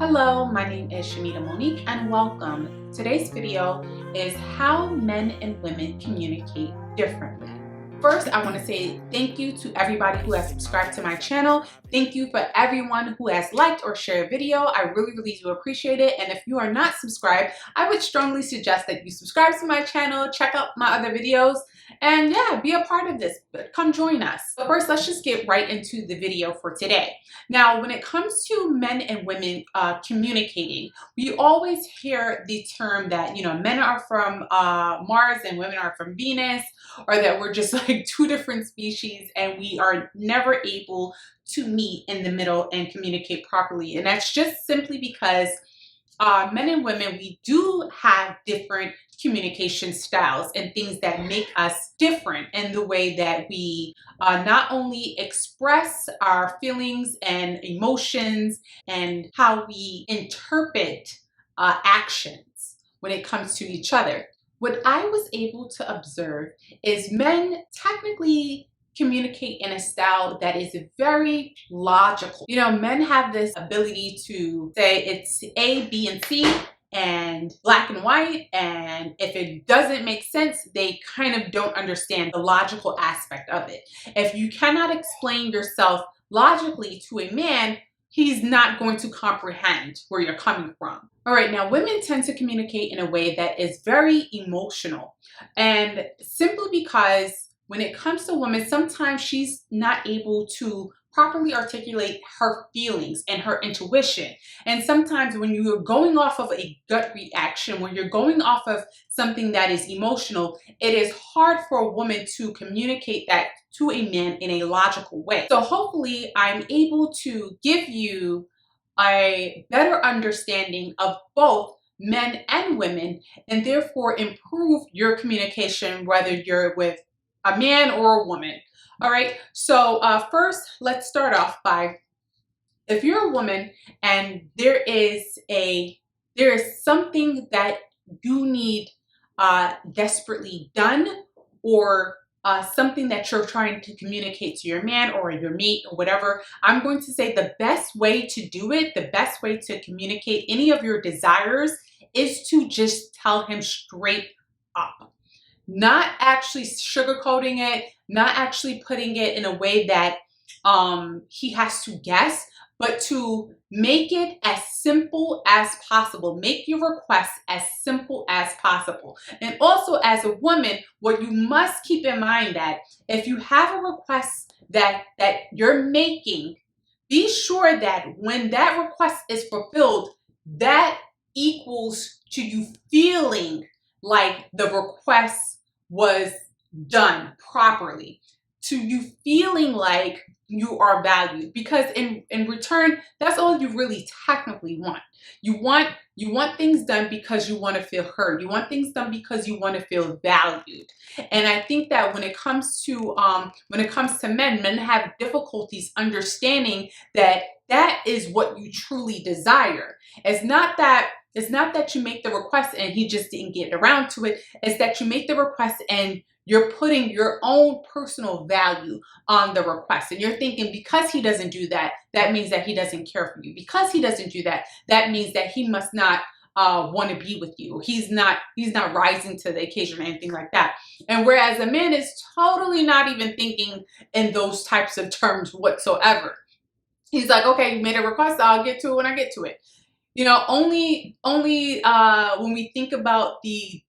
Hello, my name is ShaneidaMonique and welcome. Today's video is how men and women communicate differently. First, I want to say thank you to everybody who has subscribed to my channel. Thank you for everyone who has liked or shared a video. I really do appreciate it. And if you are not subscribed, I would strongly suggest that you subscribe to my channel, check out my other videos, and yeah, be a part of this. Come join us. But first, let's just get right into the video for today. Now, when it comes to men and women communicating, we always hear the term that, men are from Mars and women are from Venus, or that we're just like two different species and we are never able to meet in the middle and communicate properly. And that's just simply because men and women, we do have different communication styles and things that make us different in the way that we not only express our feelings and emotions and how we interpret actions when it comes to each other. What I was able to observe is men technically communicate in a style that is very logical. Men have this ability to say it's A, B, and C and black and white, and if it doesn't make sense, they kind of don't understand the logical aspect of it. If you cannot explain yourself logically to a man, he's not going to comprehend where you're coming from. All right, now women tend to communicate in a way that is very emotional, and simply because when it comes to women, sometimes she's not able to properly articulate her feelings and her intuition. And sometimes when you're going off of a gut reaction, when you're going off of something that is emotional, it is hard for a woman to communicate that to a man in a logical way. So hopefully I'm able to give you a better understanding of both men and women, and therefore improve your communication, whether you're with a man or a woman. All right, so first, let's start off by, if you're a woman and there is something that you need desperately done, or something that you're trying to communicate to your man or your mate or whatever, I'm going to say the best way to do it, the best way to communicate any of your desires is to just tell him straight up. Not actually sugarcoating it, not actually putting it in a way that he has to guess, but to make it as simple as possible. Make your request as simple as possible. And also, as a woman, what you must keep in mind that if you have a request that you're making, be sure that when that request is fulfilled, that equals to you feeling like the request was done properly, to you feeling like you are valued, because in return, that's all you really technically want. You want things done because you want to feel heard. You want things done because you want to feel valued. And I think that when it comes to men have difficulties understanding that that is what you truly desire. It's not that you make the request and he just didn't get around to it. It's that you make the request and you're putting your own personal value on the request. And you're thinking, because he doesn't do that, that means that he doesn't care for you. Because he doesn't do that, that means that he must not want to be with you. He's not rising to the occasion or anything like that. And whereas a man is totally not even thinking in those types of terms whatsoever. He's like, okay, you made a request, I'll get to it when I get to it. Only when we think about the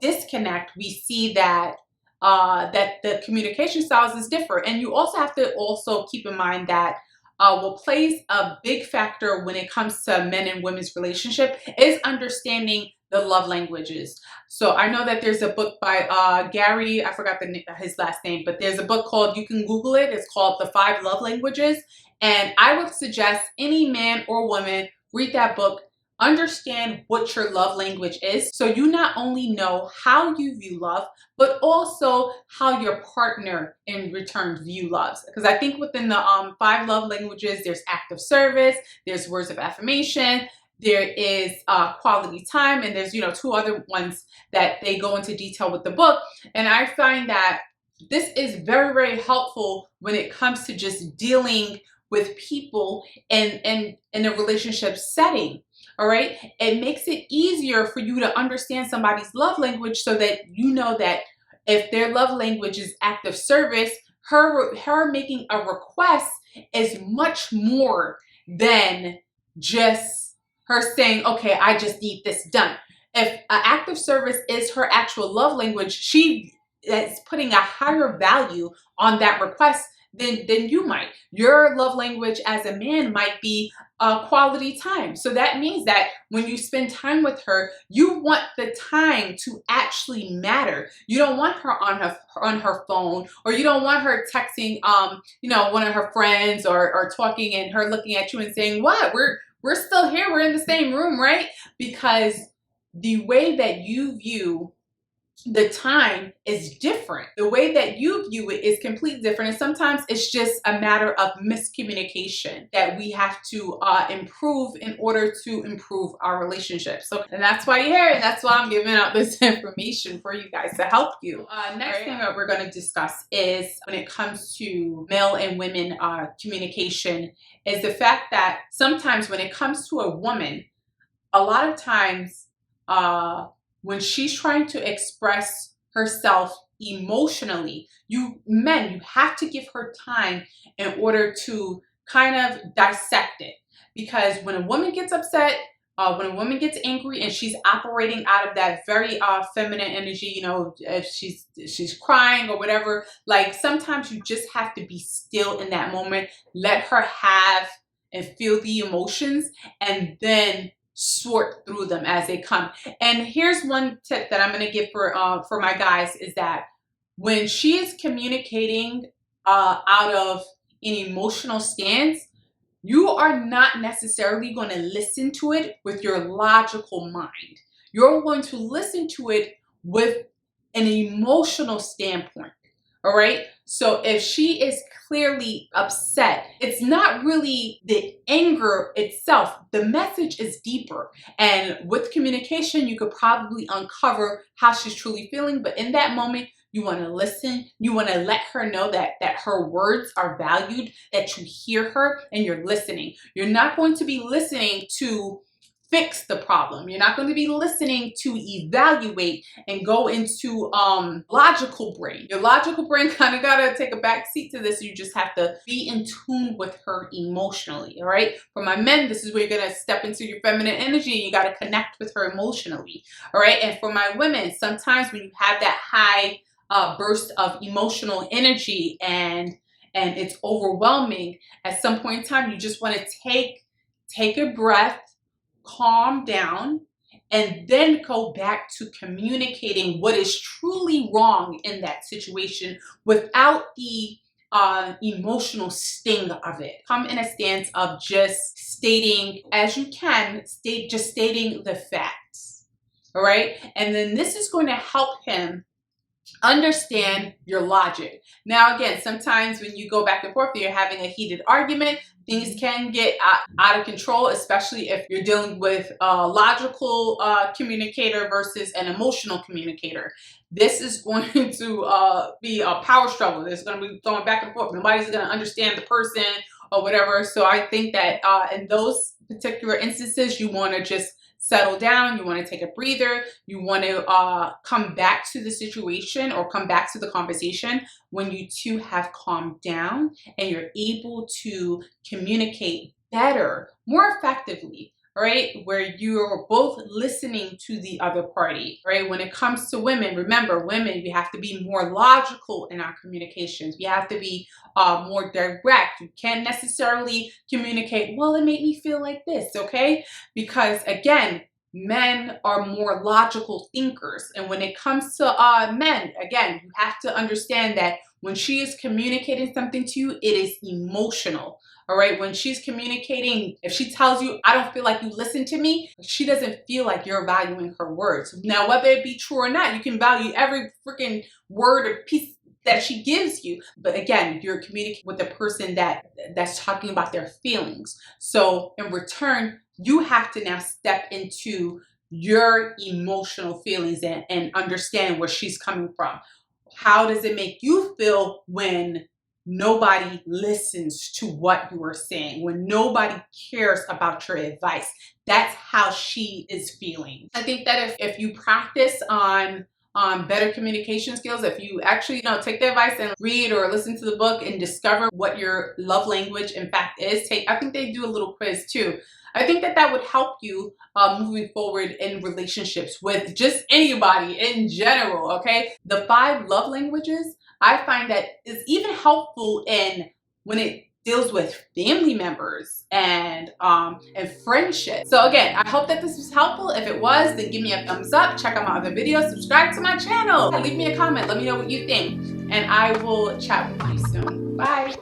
disconnect, we see that that the communication styles is different. And you also have to keep in mind that what plays a big factor when it comes to men and women's relationship is understanding the love languages. So I know that there's a book by Gary, I forgot his last name, but there's a book called, you can Google it, it's called The 5 Love Languages. And I would suggest any man or woman read that book, understand what your love language is, so you not only know how you view love, but also how your partner in return view loves. Because I think within the 5 love languages, there's acts of service, there's words of affirmation, there is quality time, and there's 2 other ones that they go into detail with the book. And I find that this is very helpful when it comes to just dealing with people in a relationship setting. All right. It makes it easier for you to understand somebody's love language, so that you know that if their love language is act of service, her making a request is much more than just her saying, okay, I just need this done. If an act of service is her actual love language, she is putting a higher value on that request than you might. Your love language as a man might be quality time. So that means that when you spend time with her, you want the time to actually matter. You don't want her on her phone, or you don't want her texting one of her friends, or talking and her looking at you and saying, what, we're still here, we're in the same room, right? Because the way that you view the time is different. The way that you view it is completely different. And sometimes it's just a matter of miscommunication that we have to improve in order to improve our relationships. So, and that's why you're here. And that's why I'm giving out this information for you guys to help you. Next thing that we're going to discuss is when it comes to male and women communication, is the fact that sometimes when it comes to a woman, a lot of times, when she's trying to express herself emotionally, you have to give her time in order to kind of dissect it. Because when a woman gets upset, when a woman gets angry and she's operating out of that very feminine energy, if she's crying or whatever, like sometimes you just have to be still in that moment, let her have and feel the emotions, and then sort through them as they come. And here's one tip that I'm going to give for my guys, is that when she is communicating out of an emotional stance, you are not necessarily going to listen to it with your logical mind. You're going to listen to it with an emotional standpoint. All right. So if she is clearly upset, it's not really the anger itself. The message is deeper. And with communication, you could probably uncover how she's truly feeling. But in that moment, you want to listen. You want to let her know that her words are valued, that you hear her and you're listening. You're not going to be listening to fix the problem. You're not going to be listening to evaluate and go into logical brain. Your logical brain kind of got to take a back seat to this. You just have to be in tune with her emotionally. All right. For my men, this is where you're going to step into your feminine energy, and you got to connect with her emotionally. All right. And for my women, sometimes when you have that high burst of emotional energy and it's overwhelming, at some point in time, you just want to take a breath, calm down, and then go back to communicating what is truly wrong in that situation without the emotional sting of it. Come in a stance of just stating, as you can, just stating the facts. All right. And then this is going to help him understand your logic. Now, again, sometimes when you go back and forth, you're having a heated argument, things can get out of control, especially if you're dealing with a logical communicator versus an emotional communicator. This is going to be a power struggle. There's going to be going back and forth. Nobody's going to understand the person or whatever. So I think that in those particular instances, you want to just settle down. You want to take a breather. You want to come back to the situation or come back to the conversation when you two have calmed down and you're able to communicate better, more effectively, right? Where you're both listening to the other party, right? When it comes to women, remember, women, we have to be more logical in our communications. We have to be more direct. You can't necessarily communicate, well, it made me feel like this, okay? Because again, men are more logical thinkers. And when it comes to men, again, you have to understand that when she is communicating something to you, it is emotional. All right. When she's communicating, if she tells you, I don't feel like you listen to me, she doesn't feel like you're valuing her words. Now, whether it be true or not, you can value every freaking word or piece that she gives you. But again, you're communicating with the person that's talking about their feelings. So in return, you have to now step into your emotional feelings and understand where she's coming from. How does it make you feel when nobody listens to what you are saying, when nobody cares about your advice. That's how she is feeling. I think that if you practice on better communication skills, if you actually, take the advice and read or listen to the book and discover what your love language in fact is, I think they do a little quiz too. I think that would help you moving forward in relationships with just anybody in general, okay? The 5 love languages, I find that is even helpful in when it deals with family members and friendship. So again, I hope that this was helpful. If it was, then give me a thumbs up, check out my other videos, subscribe to my channel, leave me a comment, let me know what you think, and I will chat with you soon. Bye.